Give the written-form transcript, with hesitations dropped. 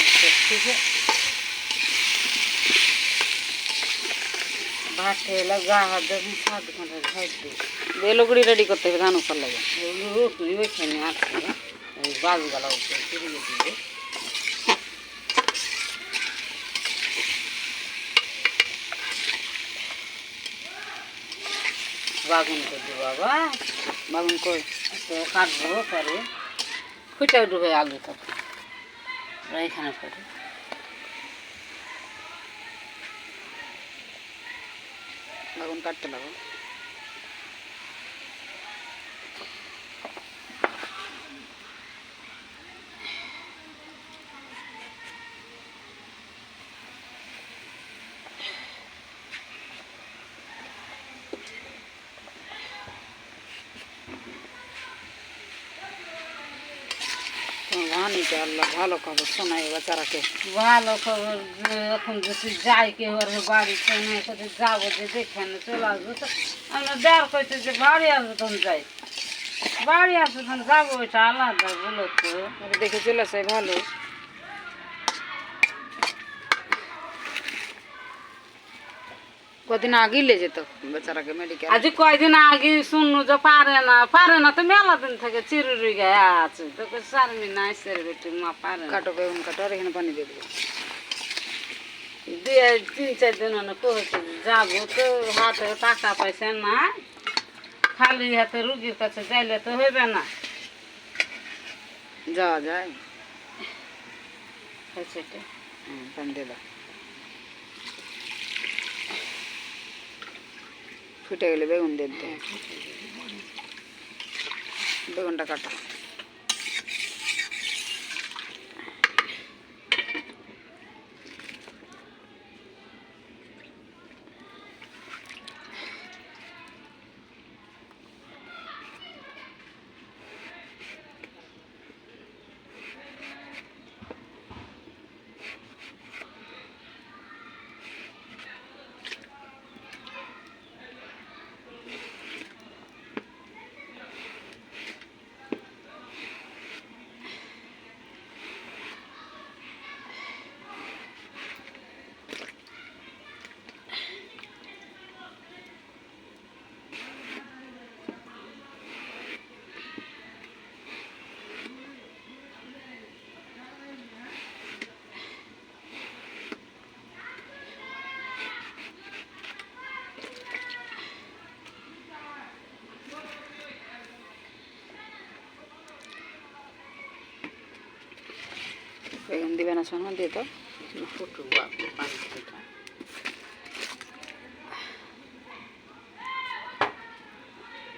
ठीक है भात लगा दही सात घंटे भाज दे दे लुगड़ी रेडी करते हुए धान ऊपर लगे रोटी वैसे आते बालू वाला ऊपर फिर ये बागुन को दो बाबा बाबन को तो काट दो करे ফুটে উঠবে আলু তো এখানে পড়ে বাবন কাটতে লাগো আল্লাহ ভালো খবর শোনাই বেচারাকে ভালো খবর এখন যদি যাই কেউ আর বাড়িতে নেই কোথায় যাবো যে যেখানে চলে আসবো তো আমরা দেড় কইতে যে বাড়ি আসবো তখন যাই বাড়ি আসবো তখন যাবো ওইটা আলাদা বলো তো দেখে চলে আসে ভালো কদিন আগেই লে যেত বেচারাকে মেডিকেল আজ কয়দিন আগে শুনু যে পারে না তো মেলা দিন থেকে চিরুরি গায়ে আছে তো সারমি নাই সেরে বেটি মা পারে কাটো বেগুন কাটো আর এখানে পানি দিয়ে দেবো দিয়ে 3-4 দিন কইছে যাবো তো হাতে টাকা পয়সা না খালি হাতে রুগীর কাছে যাইলে তো হইবে না যাওয়া যায় সেটা পানি দিয়ে দাও ফুটে গেলে বেগুন দিয়ে দিতে বেগুনটা কাটো বেগুন দিবে না শোনো দিয়ে তো ফুটু পানি